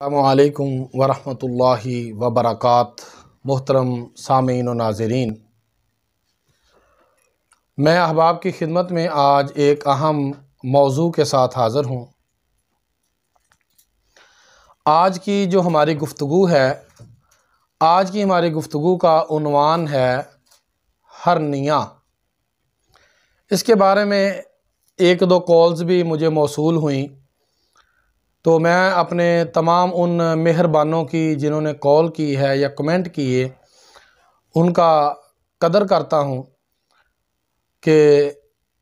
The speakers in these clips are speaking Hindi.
अस्सलामुअलैकुम वरहमतुल्लाहि वबरकात। मोहतरम सामीन व नाज़रीन, मैं अहबाब की खिदमत में आज एक अहम मौजू के साथ हाज़िर हूँ। आज की जो हमारी गुफ्तगू है, आज की हमारी गुफ्तगू का उन्वान है हर्निया। इसके बारे में एक दो कॉल्स भी मुझे मौसूल हुई, तो मैं अपने तमाम उन मेहरबानों की जिन्होंने कॉल की है या कमेंट किए, उनका कदर करता हूँ कि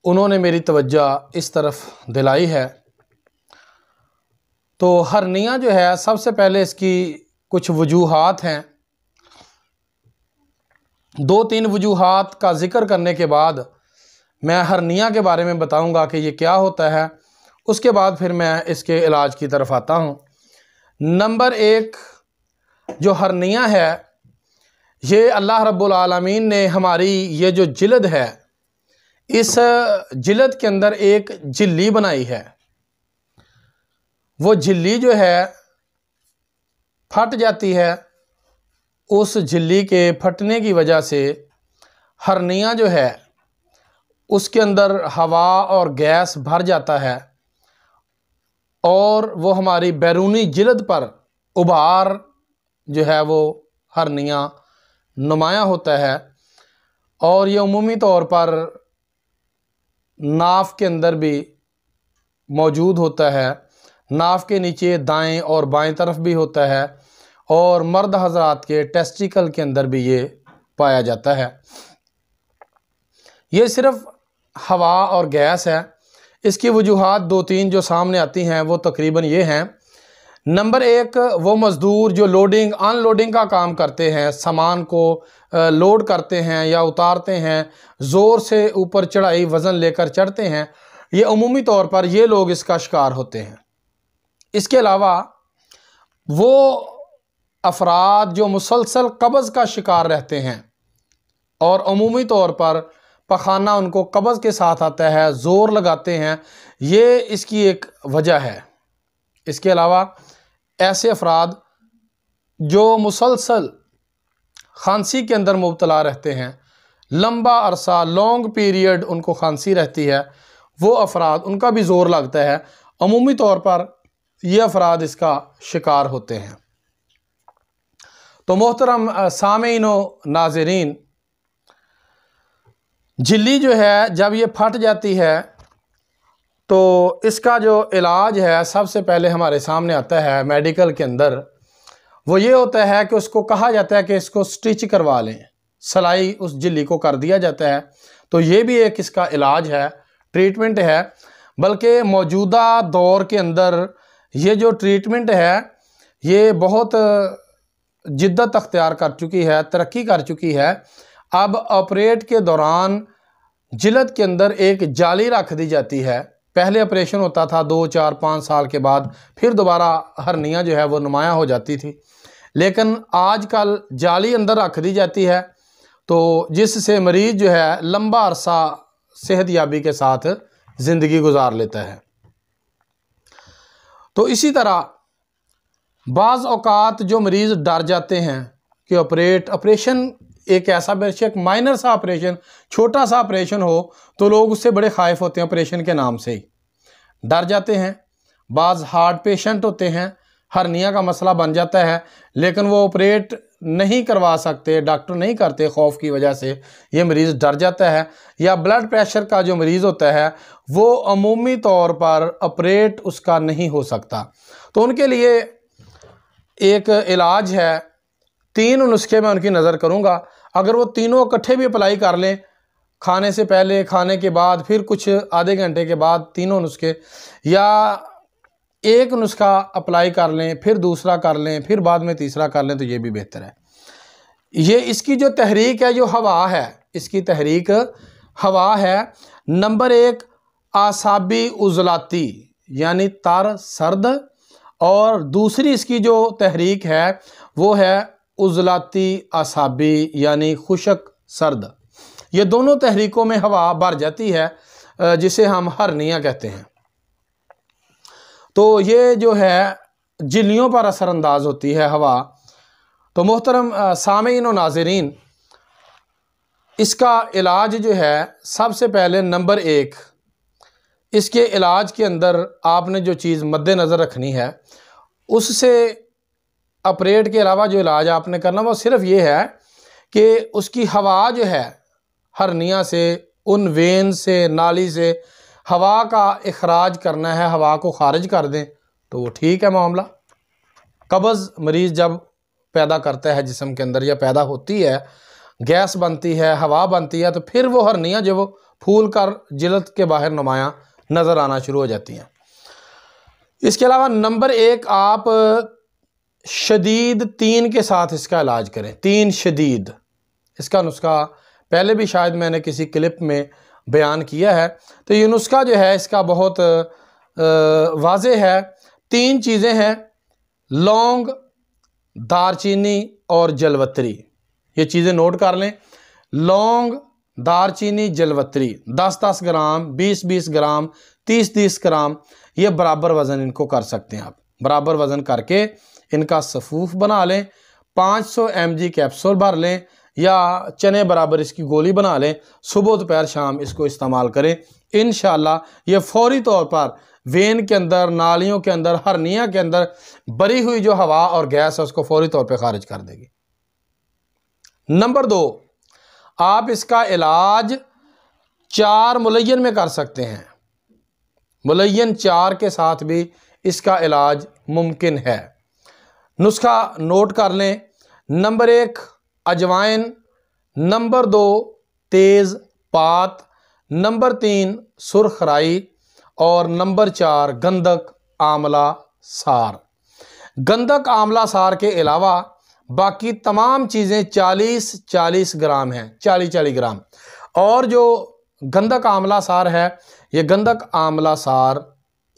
उन्होंने मेरी तवज्जो इस तरफ दिलाई है। तो हर्निया जो है, सबसे पहले इसकी कुछ वजूहात हैं। दो तीन वजूहात का ज़िक्र करने के बाद मैं हर्निया के बारे में बताऊंगा कि ये क्या होता है। उसके बाद फिर मैं इसके इलाज की तरफ आता हूँ। नंबर एक, जो हर्निया है, ये अल्लाह रब्बुल आलमीन ने हमारी ये जो जिल्द है, इस जिल्द के अंदर एक झिल्ली बनाई है। वो झिल्ली जो है फट जाती है। उस झिल्ली के फटने की वजह से हर्निया जो है, उसके अंदर हवा और गैस भर जाता है और वो हमारी बैरूनी जिल्द पर उभार जो है वो हर्निया नुमाया होता है। और ये उमूमी तौर पर नाफ के अंदर भी मौजूद होता है। नाफ के नीचे दाएं और बाएं तरफ भी होता है और मर्द हज़रात के टेस्टिकल के अंदर भी ये पाया जाता है। ये सिर्फ़ हवा और गैस है। इसकी वजूहात दो तीन जो सामने आती हैं वो तकरीबन ये हैं। नंबर एक, वो मज़दूर जो लोडिंग अनलोडिंग का काम करते हैं, सामान को लोड करते हैं या उतारते हैं, ज़ोर से ऊपर चढ़ाई वज़न लेकर चढ़ते हैं, ये अमूमी तौर पर ये लोग इसका शिकार होते हैं। इसके अलावा वो अफराद जो मुसलसल कब्ज़ का शिकार रहते हैं और अमूमी तौर पर पखाना उनको कब्ज़ के साथ आता है, ज़ोर लगाते हैं, ये इसकी एक वजह है। इसके अलावा ऐसे अफराद जो मुसलसल खांसी के अंदर मुब्तला रहते हैं, लंबा अरसा लॉन्ग पीरियड उनको खांसी रहती है, वो अफराद उनका भी ज़ोर लगता है। अमूमी तौर पर ये अफराद इसका शिकार होते हैं। तो मोहतरम सामीन व नाज़रीन, झिल्ली जो है जब ये फट जाती है तो इसका जो इलाज है सबसे पहले हमारे सामने आता है मेडिकल के अंदर। वो ये होता है कि उसको कहा जाता है कि इसको स्टिच करवा लें, सिलाई उस झिल्ली को कर दिया जाता है। तो ये भी एक इसका इलाज है, ट्रीटमेंट है। बल्कि मौजूदा दौर के अंदर ये जो ट्रीटमेंट है ये बहुत जिद्दत अख्तियार कर चुकी है, तरक्की कर चुकी है। अब ऑपरेट के दौरान जिल्द के अंदर एक जाली रख दी जाती है। पहले ऑपरेशन होता था 2, 4, 5 साल के बाद, फिर दोबारा हर्निया जो है वो नुमाया हो जाती थी। लेकिन आजकल जाली अंदर रख दी जाती है, तो जिससे मरीज़ जो है लंबा अरसा सेहतयाबी के साथ ज़िंदगी गुजार लेता है। तो इसी तरह बाज़ औक़ात जो मरीज़ डर जाते हैं कि ऑपरेशन एक ऐसा, बेशक माइनर सा ऑपरेशन, छोटा सा ऑपरेशन हो, तो लोग उससे बड़े ख़ाइफ़ होते हैं, ऑपरेशन के नाम से ही डर जाते हैं। बाज़ हार्ट पेशेंट होते हैं, हर्निया का मसला बन जाता है, लेकिन वो ऑपरेट नहीं करवा सकते, डॉक्टर नहीं करते, खौफ की वजह से ये मरीज़ डर जाता है। या ब्लड प्रेशर का जो मरीज़ होता है वो अमूमी तौर पर ऑपरेट उसका नहीं हो सकता, तो उनके लिए एक इलाज है। 3 नुस्खे मैं उनकी नज़र करूँगा। अगर वो तीनों इकट्ठे भी अप्लाई कर लें, खाने से पहले, खाने के बाद, फिर कुछ आधे घंटे के बाद, तीनों नुस्खे, या एक नुस्खा अप्लाई कर लें, फिर दूसरा कर लें, फिर बाद में तीसरा कर लें, तो ये भी बेहतर है। ये इसकी जो तहरीक है, जो हवा है, इसकी तहरीक हवा है। नंबर एक, आसाबी उज़लाती यानी तर सर्द, और दूसरी इसकी जो तहरीक है वो है उज़लाती आसाबी यानी खुशक सर्द। ये दोनों तहरीकों में हवा भर जाती है, जिसे हम हर्निया कहते हैं। तो ये जो है झिल्लियों पर असरअंदाज होती है हवा। तो मोहतरम सामीन व नाज़रीन, इसका इलाज जो है सबसे पहले नंबर 1, इसके इलाज के अंदर आपने जो चीज़ मद्देनज़र रखनी है, उससे ऑपरेट के अलावा जो इलाज आपने करना वो सिर्फ ये है कि उसकी हवा जो है हर्निया से, उन वेन से, नाली से हवा का इखराज करना है, हवा को खारिज कर दें तो वो ठीक है मामला। कब्ज़ मरीज़ जब पैदा करता है जिस्म के अंदर या पैदा होती है, गैस बनती है, हवा बनती है, तो फिर वो हर्निया जो वो फूल कर जिल्द के बाहर नुमाया नज़र आना शुरू हो जाती हैं। इसके अलावा नंबर 1, आप शदीद 3 के साथ इसका इलाज करें। 3 शदीद, इसका नुस्खा पहले भी शायद मैंने किसी क्लिप में बयान किया है। तो ये नुस्खा जो है इसका बहुत वाज़े है। 3 चीज़ें हैं, लौंग, दारचीनी और जलवत्री। ये चीज़ें नोट कर लें। लौंग, दारचीनी, जलवत्री 10-10 ग्राम, 20-20 ग्राम, 30-30 ग्राम, ये बराबर वज़न इनको कर सकते हैं आप। बराबर वज़न करके इनका सफ़ूफ बना लें। 500 mg कैप्सूल भर लें या चने बराबर इसकी गोली बना लें। सुबह दोपहर शाम इसको इस्तेमाल करें। इंशाअल्लाह ये फौरी तौर पर वेन के अंदर, नालियों के अंदर, हर्निया के अंदर भरी हुई जो हवा और गैस है उसको फौरी तौर पे खारिज कर देगी। नंबर 2, आप इसका इलाज 4 मुलय्यन में कर सकते हैं। मुलय्यन 4 के साथ भी इसका इलाज मुमकिन है। नुस्खा नोट कर लें। नंबर 1 अजवाइन, नंबर 2 तेज़ पात, नंबर 3 सुर्ख राई और नंबर 4 गंधक आंवला सार। गंधक आंवला सार के अलावा बाकी तमाम चीज़ें 40-40 ग्राम हैं, 40-40 ग्राम। और जो गंधक आंवला सार है, ये गंधक आंवला सार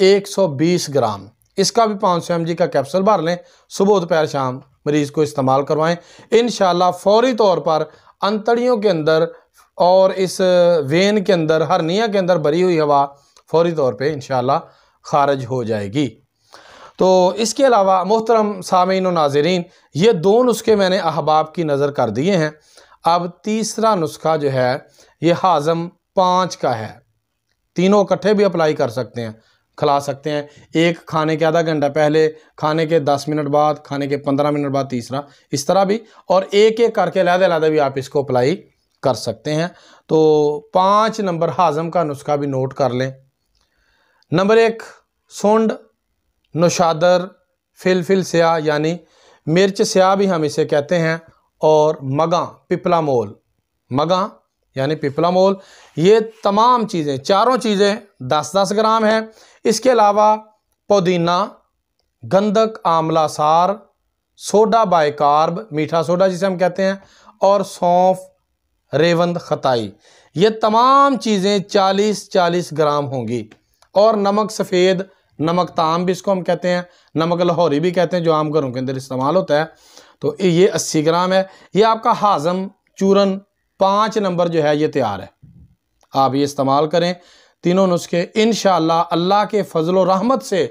120 ग्राम, इसका भी 500 mg का कैप्सूल भर लें। सुबह दोपहर शाम मरीज़ को इस्तेमाल करवाएं। इंशाअल्लाह फौरी तौर पर अंतड़ियों के अंदर और इस वेन के अंदर, हर्निया के अंदर भरी हुई हवा फौरी तौर पे इंशाअल्लाह खारिज हो जाएगी। तो इसके अलावा मोहतरम सामीन व नाज़रीन, ये 2 नुस्खे मैंने अहबाब की नज़र कर दिए हैं। अब तीसरा नुस्खा जो है ये हाज़म 5 का है। तीनों इकट्ठे भी अप्लाई कर सकते हैं, खिला सकते हैं। एक खाने के आधा घंटा पहले, खाने के 10 मिनट बाद, खाने के 15 मिनट बाद तीसरा, इस तरह भी, और एक एक करके अलग-अलग भी आप इसको अप्लाई कर सकते हैं। तो 5 नंबर हाज़म का नुस्खा भी नोट कर लें। नंबर 1 सूंड, नौशादर, फिलफिल स्याह यानी मिर्च स्याह भी हम इसे कहते हैं, और मगा, पिपलामोल, मगा यानी पिपलामोल, ये तमाम चीज़ें, चारों चीज़ें 10-10 ग्राम हैं। इसके अलावा पुदीना, गंधक आंवला सार, सोडा बाइकार्ब, मीठा सोडा जिसे हम कहते हैं, और सौंफ, रेवंद खताई, ये तमाम चीज़ें 40-40 ग्राम होंगी। और नमक सफ़ेद, नमक ताम भी इसको हम कहते हैं, नमक लाहौरी भी कहते हैं, जो आम घरों के अंदर इस्तेमाल होता है, तो ये 80 ग्राम है। ये आपका हाज़म चूरन 5 नंबर जो है ये तैयार है। आप ये इस्तेमाल करें तीनों नुस्खे। इंशाअल्लाह अल्लाह के फजल व रहमत से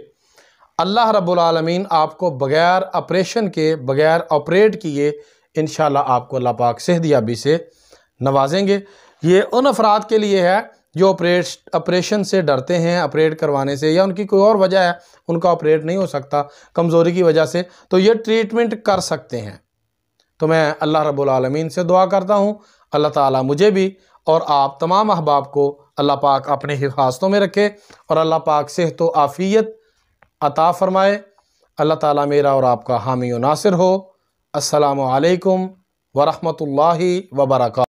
अल्लाह रब्बुल आलमीन आपको बग़ैर ऑपरेशन के, बग़ैर ऑपरेट किए इंशाअल्लाह आपको अल्लाह पाक सेहतयाबी से नवाजेंगे। ये उन अफराद के लिए है जो ऑपरेशन से डरते हैं, ऑपरेट करवाने से, या उनकी कोई और वजह है, उनका ऑपरेट नहीं हो सकता कमज़ोरी की वजह से, तो ये ट्रीटमेंट कर सकते हैं। तो मैं अल्लाह रब्बुल आलमीन से दुआ करता हूँ अल्लाह ताला मुझे भी और आप तमाम अहबाब को अल्लाह पाक अपने हिफाजतों में रखे और अल्लाह पाक सेहत व आफ़ियत अता फ़रमाए। अल्लाह ताला मेरा और आपका हामी व नासिर हो। अस्सलामु अलैकुम व रहमतुल्लाहि व बरकातहू।